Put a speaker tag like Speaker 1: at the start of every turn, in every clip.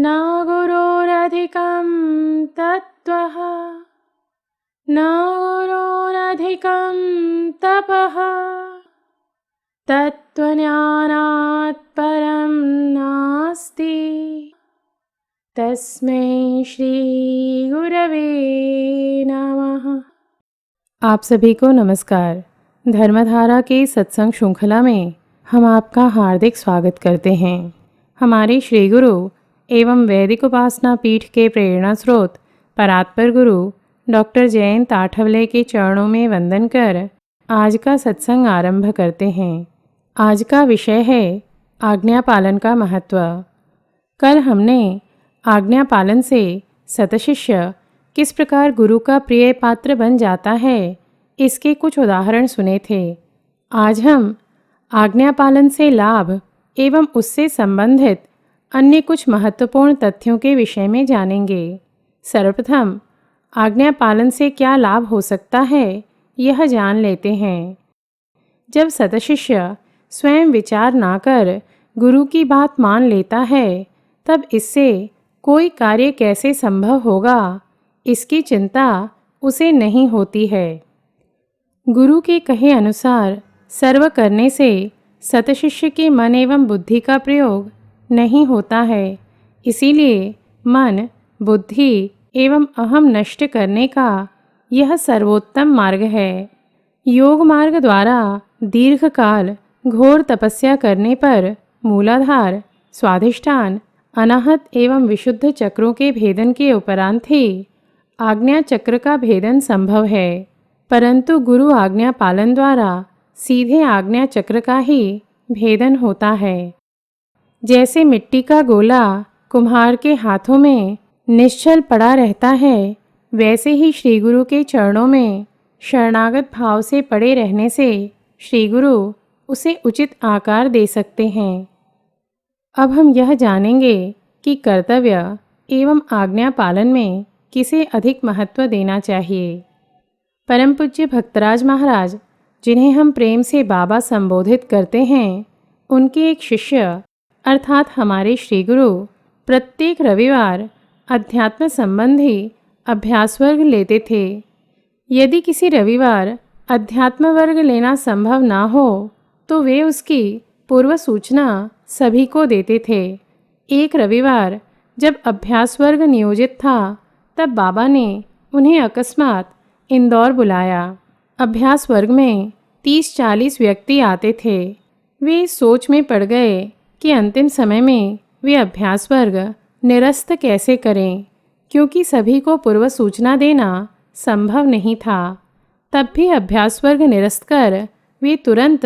Speaker 1: न गुरोरधिकं तत्त्वः न गुरोरधिकं तपः तत्त्वज्ञानात् परं नास्ति। तस्मै श्री गुरवे नमः। आप सभी को नमस्कार। धर्मधारा के सत्संग श्रृंखला में हम आपका हार्दिक स्वागत करते हैं। हमारे श्री गुरु एवं वैदिक उपासना पीठ के प्रेरणा स्रोत परात्पर गुरु डॉक्टर जयंत आठवले के चरणों में वंदन कर आज का सत्संग आरंभ करते हैं। आज का विषय है आज्ञा पालन का महत्व। कल हमने आज्ञा पालन से सतशिष्य किस प्रकार गुरु का प्रिय पात्र बन जाता है इसके कुछ उदाहरण सुने थे। आज हम आज्ञा पालन से लाभ एवं उससे संबंधित अन्य कुछ महत्वपूर्ण तथ्यों के विषय में जानेंगे। सर्वप्रथम आज्ञा पालन से क्या लाभ हो सकता है यह जान लेते हैं। जब सतशिष्य स्वयं विचार ना कर गुरु की बात मान लेता है तब इससे कोई कार्य कैसे संभव होगा इसकी चिंता उसे नहीं होती है। गुरु के कहे अनुसार सर्व करने से सतशिष्य के मन एवं बुद्धि का प्रयोग नहीं होता है। इसीलिए मन, बुद्धि एवं अहम नष्ट करने का यह सर्वोत्तम मार्ग है। योग मार्ग द्वारा दीर्घकाल घोर तपस्या करने पर मूलाधार, स्वाधिष्ठान, अनाहत एवं विशुद्ध चक्रों के भेदन के उपरांत ही आज्ञा चक्र का भेदन संभव है। परंतु गुरु आज्ञा पालन द्वारा सीधे आज्ञा चक्र का ही भेदन होता है। जैसे मिट्टी का गोला कुम्हार के हाथों में निश्चल पड़ा रहता है, वैसे ही श्री गुरु के चरणों में शरणागत भाव से पड़े रहने से श्री गुरु उसे उचित आकार दे सकते हैं। अब हम यह जानेंगे कि कर्तव्य एवं आज्ञा पालन में किसे अधिक महत्व देना चाहिए। परम पूज्य भक्तराज महाराज, जिन्हें हम प्रेम से बाबा संबोधित करते हैं, उनके एक शिष्य अर्थात हमारे श्री गुरु प्रत्येक रविवार अध्यात्म संबंधी अभ्यास वर्ग लेते थे। यदि किसी रविवार अध्यात्म वर्ग लेना संभव ना हो तो वे उसकी पूर्व सूचना सभी को देते थे। एक रविवार जब अभ्यास वर्ग नियोजित था तब बाबा ने उन्हें अकस्मात इंदौर बुलाया। अभ्यास वर्ग में 30-40 व्यक्ति आते थे। वे सोच में पड़ गए कि अंतिम समय में वे अभ्यास वर्ग निरस्त कैसे करें, क्योंकि सभी को पूर्व सूचना देना संभव नहीं था। तब भी अभ्यास वर्ग निरस्त कर वे तुरंत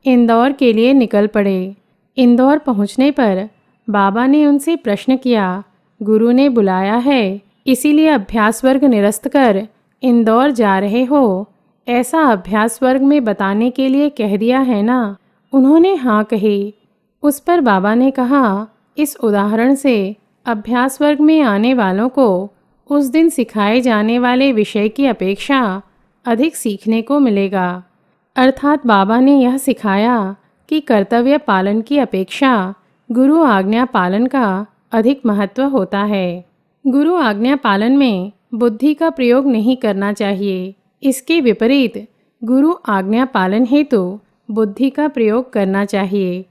Speaker 1: इंदौर के लिए निकल पड़े। इंदौर पहुंचने पर बाबा ने उनसे प्रश्न किया, गुरु ने बुलाया है इसीलिए अभ्यास वर्ग निरस्त कर इंदौर जा रहे हो, ऐसा अभ्यास वर्ग में बताने के लिए कह दिया है ना? उन्होंने हाँ कही। उस पर बाबा ने कहा, इस उदाहरण से अभ्यास वर्ग में आने वालों को उस दिन सिखाए जाने वाले विषय की अपेक्षा अधिक सीखने को मिलेगा। अर्थात बाबा ने यह सिखाया कि कर्तव्य पालन की अपेक्षा गुरु आज्ञा पालन का अधिक महत्व होता है। गुरु आज्ञा पालन में बुद्धि का प्रयोग नहीं करना चाहिए। इसके विपरीत गुरु आज्ञा पालन हेतु बुद्धि का प्रयोग करना चाहिए।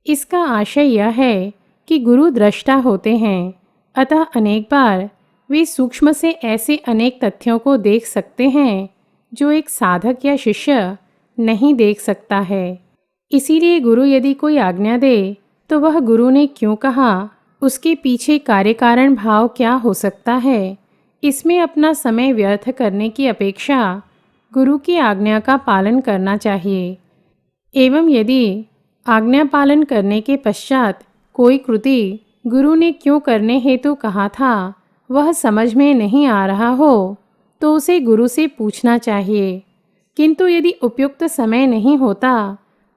Speaker 1: इसका आशय यह है कि गुरु दृष्टा होते हैं, अतः अनेक बार वे सूक्ष्म से ऐसे अनेक तथ्यों को देख सकते हैं जो एक साधक या शिष्य नहीं देख सकता है। इसीलिए गुरु यदि कोई आज्ञा दे तो वह गुरु ने क्यों कहा, उसके पीछे कार्य कारण भाव क्या हो सकता है, इसमें अपना समय व्यर्थ करने की अपेक्षा गुरु की आज्ञा का पालन करना चाहिए। एवं यदि आज्ञा पालन करने के पश्चात कोई कृति गुरु ने क्यों करने हेतु कहा था वह समझ में नहीं आ रहा हो तो उसे गुरु से पूछना चाहिए। किंतु यदि उपयुक्त समय नहीं होता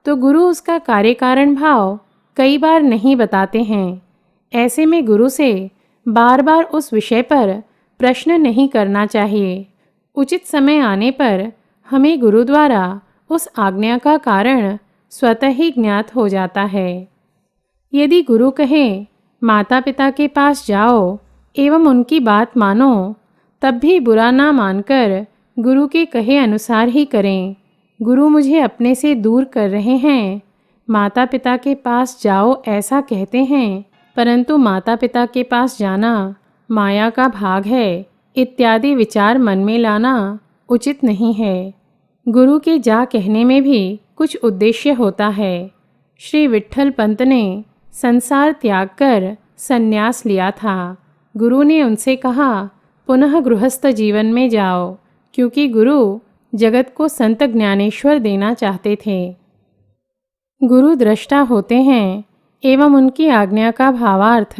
Speaker 1: तो गुरु उसका कार्य कारण भाव कई बार नहीं बताते हैं। ऐसे में गुरु से बार बार उस विषय पर प्रश्न नहीं करना चाहिए। उचित समय आने पर हमें गुरु द्वारा उस आज्ञा का कारण स्वतः ही ज्ञात हो जाता है। यदि गुरु कहें माता पिता के पास जाओ एवं उनकी बात मानो, तब भी बुरा ना मानकर गुरु के कहे अनुसार ही करें। गुरु मुझे अपने से दूर कर रहे हैं। माता पिता के पास जाओ ऐसा कहते हैं, परंतु माता पिता के पास जाना माया का भाग है इत्यादि विचार मन में लाना उचित नहीं है। गुरु के जा कहने में भी कुछ उद्देश्य होता है। श्री विट्ठल पंत ने संसार त्याग कर संन्यास लिया था। गुरु ने उनसे कहा पुनः गृहस्थ जीवन में जाओ, क्योंकि गुरु जगत को संत ज्ञानेश्वर देना चाहते थे। गुरु दृष्टा होते हैं एवं उनकी आज्ञा का भावार्थ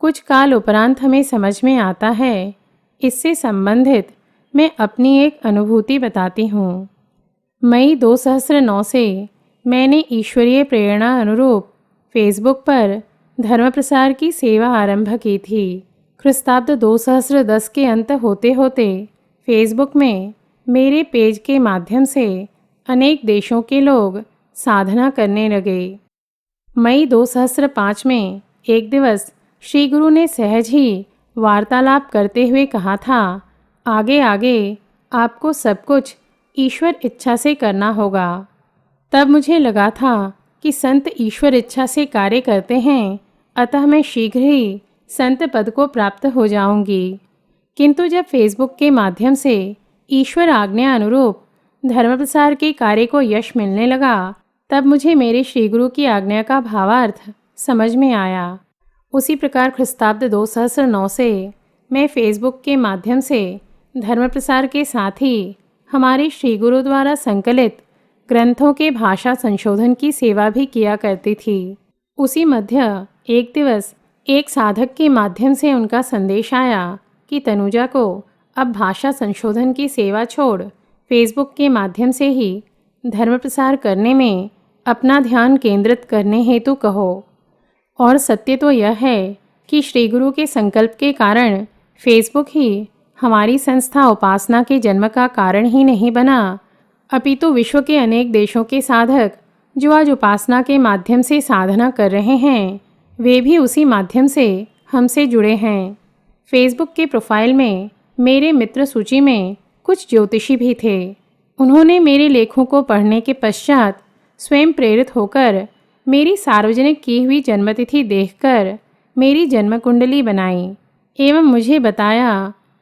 Speaker 1: कुछ काल उपरांत हमें समझ में आता है। इससे संबंधित मैं अपनी एक अनुभूति बताती हूँ। मई 2009 से मैंने ईश्वरीय प्रेरणा अनुरूप फेसबुक पर धर्म प्रसार की सेवा आरंभ की थी। ख्रिस्ताब्द 2010 के अंत होते होते फेसबुक में मेरे पेज के माध्यम से अनेक देशों के लोग साधना करने लगे। मई 2005 में एक दिवस श्री गुरु ने सहज ही वार्तालाप करते हुए कहा था, आगे आगे आपको सब कुछ ईश्वर इच्छा से करना होगा। तब मुझे लगा था कि संत ईश्वर इच्छा से कार्य करते हैं, अतः मैं शीघ्र ही संत पद को प्राप्त हो जाऊंगी। किंतु जब फेसबुक के माध्यम से ईश्वर आज्ञा अनुरूप धर्म प्रसार के कार्य को यश मिलने लगा, तब मुझे मेरे श्री गुरु की आज्ञा का भावार्थ समझ में आया। उसी प्रकार ख्रिस्ताब्द 2009 से मैं फेसबुक के माध्यम से धर्म प्रसार के साथ ही हमारे श्री गुरु द्वारा संकलित ग्रंथों के भाषा संशोधन की सेवा भी किया करती थी। उसी मध्य एक दिवस एक साधक के माध्यम से उनका संदेश आया कि तनुजा को अब भाषा संशोधन की सेवा छोड़ फेसबुक के माध्यम से ही धर्म प्रसार करने में अपना ध्यान केंद्रित करने हेतु कहो। और सत्य तो यह है कि श्री गुरु के संकल्प के कारण फेसबुक ही हमारी संस्था उपासना के जन्म का कारण ही नहीं बना, अपितु विश्व के अनेक देशों के साधक जो आज उपासना के माध्यम से साधना कर रहे हैं, वे भी उसी माध्यम से हमसे जुड़े हैं। फेसबुक के प्रोफाइल में मेरे मित्र सूची में कुछ ज्योतिषी भी थे। उन्होंने मेरे लेखों को पढ़ने के पश्चात स्वयं प्रेरित होकर मेरी सार्वजनिक की हुई जन्मतिथि देखकर मेरी जन्म कुंडली बनाई एवं मुझे बताया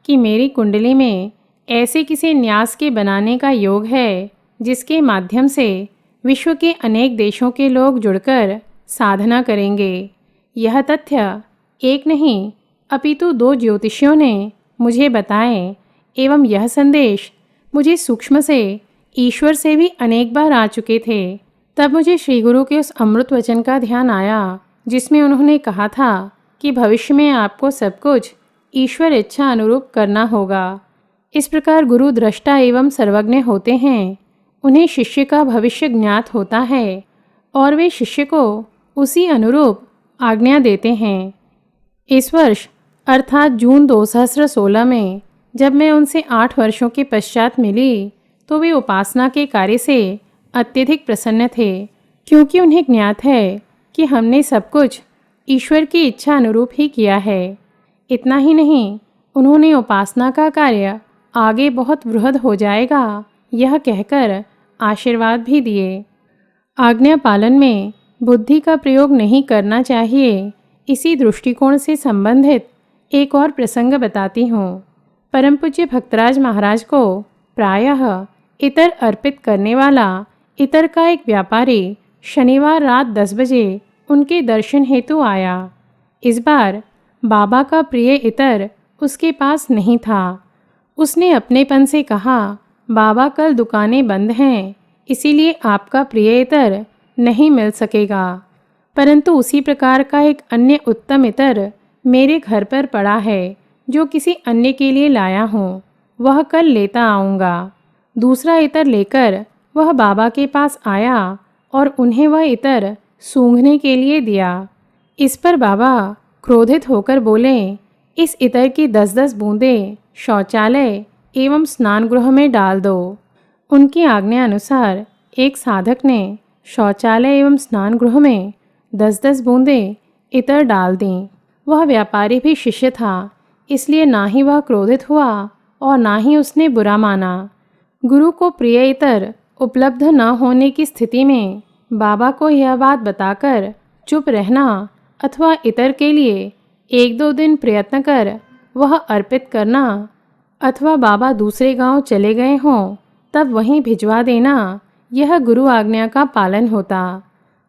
Speaker 1: कि मेरी कुंडली में ऐसे किसी न्यास के बनाने का योग है जिसके माध्यम से विश्व के अनेक देशों के लोग जुड़कर साधना करेंगे। यह तथ्य एक नहीं अपितु 2 ज्योतिषियों ने मुझे बताए एवं यह संदेश मुझे सूक्ष्म से ईश्वर से भी अनेक बार आ चुके थे। तब मुझे श्री गुरु के उस अमृत वचन का ध्यान आया जिसमें उन्होंने कहा था कि भविष्य में आपको सब कुछ ईश्वर इच्छा अनुरूप करना होगा। इस प्रकार गुरु दृष्टा एवं सर्वज्ञ होते हैं। उन्हें शिष्य का भविष्य ज्ञात होता है और वे शिष्य को उसी अनुरूप आज्ञा देते हैं। इस वर्ष अर्थात जून 2016 में जब मैं उनसे 8 वर्षों के पश्चात मिली तो वे उपासना के कार्य से अत्यधिक प्रसन्न थे, क्योंकि उन्हें ज्ञात है कि हमने सब कुछ ईश्वर की इच्छा अनुरूप ही किया है। इतना ही नहीं, उन्होंने उपासना का कार्य आगे बहुत बृहद हो जाएगा यह कहकर आशीर्वाद भी दिए। आज्ञा पालन में बुद्धि का प्रयोग नहीं करना चाहिए, इसी दृष्टिकोण से संबंधित एक और प्रसंग बताती हूँ। परम पूज्य भक्तराज महाराज को प्रायः इतर अर्पित करने वाला इतर का एक व्यापारी शनिवार रात 10 बजे उनके दर्शन हेतु आया। इस बार बाबा का प्रिय इतर उसके पास नहीं था। उसने अपनेपन से कहा, बाबा कल दुकानें बंद हैं, इसीलिए आपका प्रिय इतर नहीं मिल सकेगा। परंतु उसी प्रकार का एक अन्य उत्तम इतर मेरे घर पर पड़ा है जो किसी अन्य के लिए लाया हूँ, वह कल लेता आऊँगा। दूसरा इतर लेकर वह बाबा के पास आया और उन्हें वह इतर सूंघने के लिए दिया। इस पर बाबा क्रोधित होकर बोले, इस इतर की 10-10 बूंदें शौचालय एवं स्नान गृह में डाल दो। उनकी आज्ञा अनुसार एक साधक ने शौचालय एवं स्नान गृह में 10-10 बूंदें इतर डाल दीं। वह व्यापारी भी शिष्य था, इसलिए ना ही वह क्रोधित हुआ और ना ही उसने बुरा माना। गुरु को प्रिय इतर उपलब्ध न होने की स्थिति में बाबा को यह बात बताकर चुप रहना अथवा इतर के लिए 1-2 दिन प्रयत्न कर वह अर्पित करना, अथवा बाबा दूसरे गांव चले गए हों तब वहीं भिजवा देना, यह गुरु आज्ञा का पालन होता।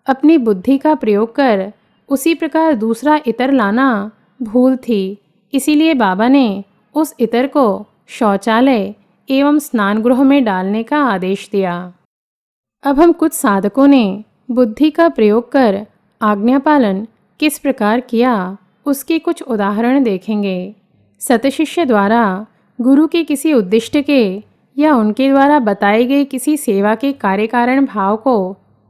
Speaker 1: अपनी बुद्धि का प्रयोग कर उसी प्रकार दूसरा इतर लाना भूल थी, इसीलिए बाबा ने उस इतर को शौचालय एवं स्नान गृह में डालने का आदेश दिया। अब हम कुछ साधकों ने बुद्धि का प्रयोग कर आज्ञा पालन किस प्रकार किया उसके कुछ उदाहरण देखेंगे। सतशिष्य द्वारा गुरु के किसी उद्दिष्ट के या उनके द्वारा बताए गए किसी सेवा के कार्य कारण भाव को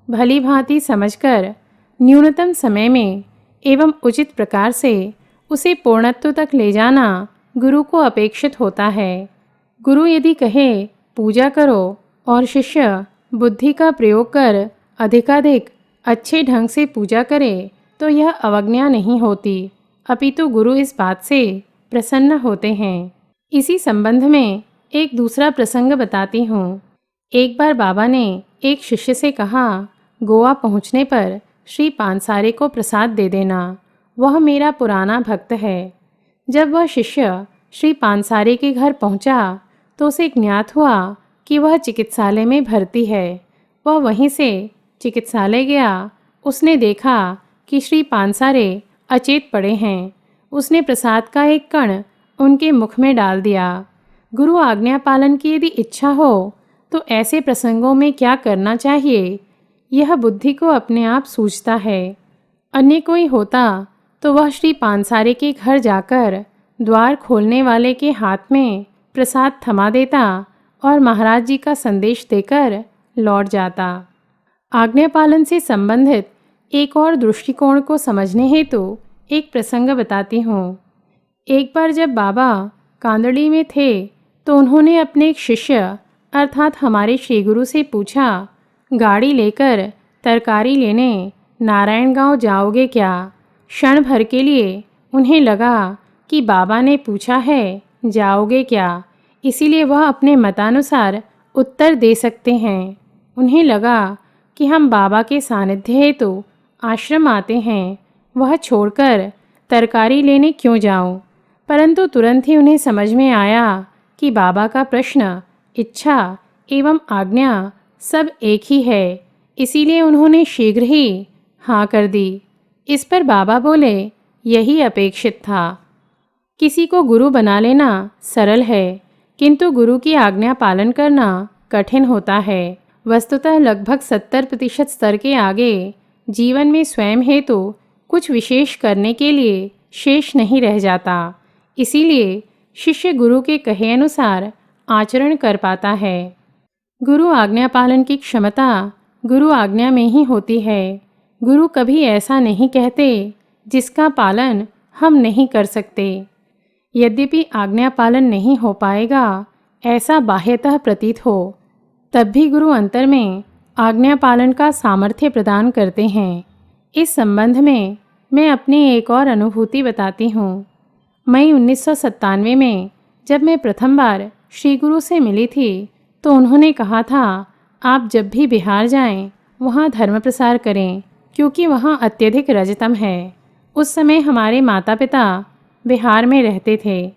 Speaker 1: भली भांति समझकर न्यूनतम समय में एवं उचित प्रकार से उसे पूर्णत्व तक ले जाना गुरु को अपेक्षित होता है। गुरु यदि कहे पूजा करो और शिष्य बुद्धि का प्रयोग कर अधिकाधिक अच्छे ढंग से पूजा करे तो यह अवज्ञा नहीं होती, अपितु गुरु इस बात से प्रसन्न होते हैं। इसी संबंध में एक दूसरा प्रसंग बताती हूँ। एक बार बाबा ने एक शिष्य से कहा, गोवा पहुँचने पर श्री पानसारे को प्रसाद दे देना, वह मेरा पुराना भक्त है। जब वह शिष्य श्री पानसारे के घर पहुँचा तो उसे ज्ञात हुआ कि वह चिकित्सालय में भर्ती है। वह वहीं से चिकित्सालय गया। उसने देखा कि श्री पानसारे अचेत पड़े हैं। उसने प्रसाद का एक कण उनके मुख में डाल दिया। गुरु आज्ञा पालन की यदि इच्छा हो तो ऐसे प्रसंगों में क्या करना चाहिए, यह बुद्धि को अपने आप सूझता है। अन्य कोई होता तो वह श्री पानसारे के घर जाकर द्वार खोलने वाले के हाथ में प्रसाद थमा देता और महाराज जी का संदेश देकर लौट जाता। आज्ञा पालन से संबंधित एक और दृष्टिकोण को समझने हेतु एक प्रसंग बताती हूँ। एक बार जब बाबा कांदड़ी में थे तो उन्होंने अपने एक शिष्य अर्थात हमारे श्री गुरु से पूछा, गाड़ी लेकर तरकारी लेने नारायण गांव जाओगे क्या? क्षण भर के लिए उन्हें लगा कि बाबा ने पूछा है जाओगे क्या, इसीलिए वह अपने मतानुसार उत्तर दे सकते हैं। उन्हें लगा कि हम बाबा के सानिध्य हेतु आश्रम आते हैं, वह छोड़कर तरकारी लेने क्यों जाऊं? परंतु तुरंत ही उन्हें समझ में आया कि बाबा का प्रश्न, इच्छा एवं आज्ञा सब एक ही है, इसीलिए उन्होंने शीघ्र ही हाँ कर दी। इस पर बाबा बोले, यही अपेक्षित था। किसी को गुरु बना लेना सरल है, किंतु गुरु की आज्ञा पालन करना कठिन होता है। वस्तुतः लगभग 70% स्तर के आगे जीवन में स्वयं हेतु कुछ विशेष करने के लिए शेष नहीं रह जाता। इसीलिए शिष्य गुरु के कहे अनुसार आचरण कर पाता है। गुरु आज्ञा पालन की क्षमता गुरु आज्ञा में ही होती है। गुरु कभी ऐसा नहीं कहते जिसका पालन हम नहीं कर सकते। यद्यपि आज्ञा पालन नहीं हो पाएगा ऐसा बाह्यतः प्रतीत हो, तब भी गुरु अंतर में आज्ञा पालन का सामर्थ्य प्रदान करते हैं। इस संबंध में मैं अपनी एक और अनुभूति बताती हूँ। मई 1997 में जब मैं प्रथम बार श्री गुरु से मिली थी तो उन्होंने कहा था, आप जब भी बिहार जाएं वहाँ धर्म प्रसार करें, क्योंकि वहाँ अत्यधिक रजतम है। उस समय हमारे माता पिता बिहार में रहते थे।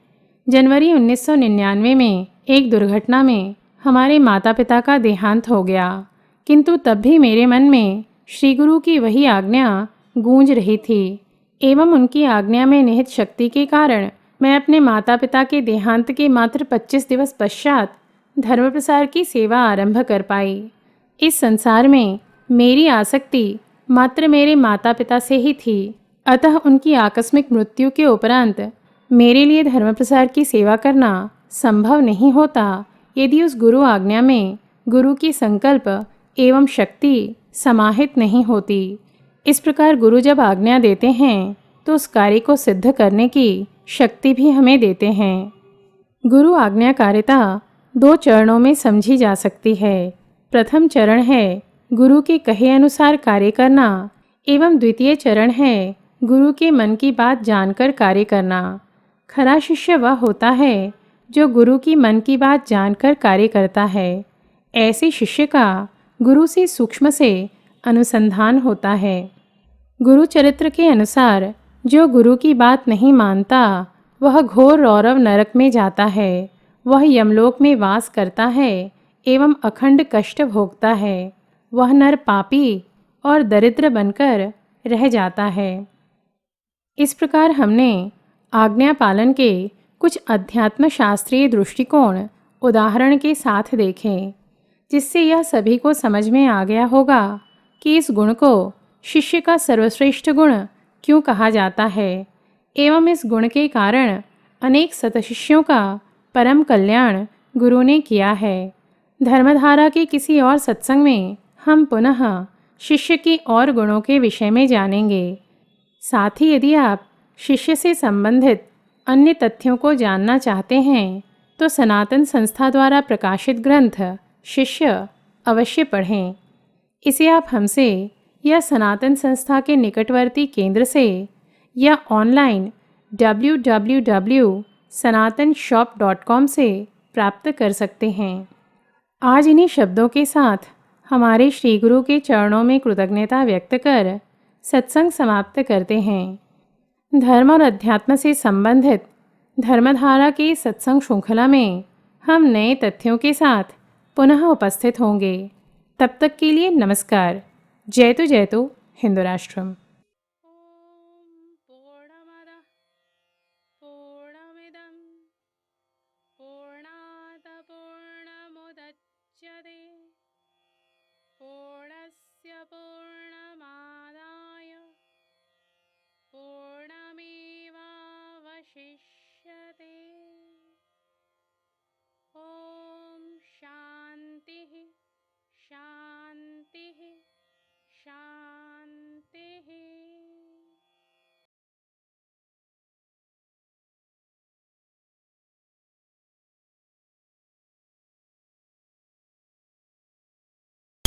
Speaker 1: जनवरी 1999 में एक दुर्घटना में हमारे माता पिता का देहांत हो गया, किंतु तब भी मेरे मन में श्री गुरु की वही आज्ञा गूंज रही थी एवं उनकी आज्ञा में निहित शक्ति के कारण मैं अपने माता पिता के देहांत के मात्र 25 दिवस पश्चात धर्म प्रसार की सेवा आरंभ कर पाई। इस संसार में मेरी आसक्ति मात्र मेरे माता पिता से ही थी, अतः उनकी आकस्मिक मृत्यु के उपरांत मेरे लिए धर्म प्रसार की सेवा करना संभव नहीं होता यदि उस गुरु आज्ञा में गुरु की संकल्प एवं शक्ति समाहित नहीं होती। इस प्रकार गुरु जब आज्ञा देते हैं तो उस कार्य को सिद्ध करने की शक्ति भी हमें देते हैं। गुरु आज्ञाकारिता 2 चरणों में समझी जा सकती है। प्रथम चरण है गुरु के कहे अनुसार कार्य करना एवं द्वितीय चरण है गुरु के मन की बात जानकर कार्य करना। खरा शिष्य वह होता है जो गुरु की मन की बात जानकर कार्य करता है। ऐसे शिष्य का गुरु से सूक्ष्म से अनुसंधान होता है। गुरु चरित्र के अनुसार जो गुरु की बात नहीं मानता वह घोर रौरव नरक में जाता है। वह यमलोक में वास करता है एवं अखंड कष्ट भोगता है। वह नर पापी और दरिद्र बनकर रह जाता है। इस प्रकार हमने आज्ञा पालन के कुछ अध्यात्म शास्त्रीय दृष्टिकोण उदाहरण के साथ देखे, जिससे यह सभी को समझ में आ गया होगा कि इस गुण को शिष्य का सर्वश्रेष्ठ गुण क्यों कहा जाता है एवं इस गुण के कारण अनेक सतशिष्यों का परम कल्याण गुरु ने किया है। धर्मधारा के किसी और सत्संग में हम पुनः शिष्य की और गुणों के विषय में जानेंगे। साथ ही यदि आप शिष्य से संबंधित अन्य तथ्यों को जानना चाहते हैं तो सनातन संस्था द्वारा प्रकाशित ग्रंथ शिष्य अवश्य पढ़ें। इसे आप हमसे या सनातन संस्था के निकटवर्ती केंद्र से या ऑनलाइन www.sanatanshop.com से प्राप्त कर सकते हैं। आज इन्हीं शब्दों के साथ हमारे श्री गुरु के चरणों में कृतज्ञता व्यक्त कर सत्संग समाप्त करते हैं। धर्म और अध्यात्म से संबंधित धर्मधारा के सत्संग श्रृंखला में हम नए तथ्यों के साथ पुनः उपस्थित होंगे। तब तक के लिए नमस्कार। जय तो हिंदू राष्ट्रम।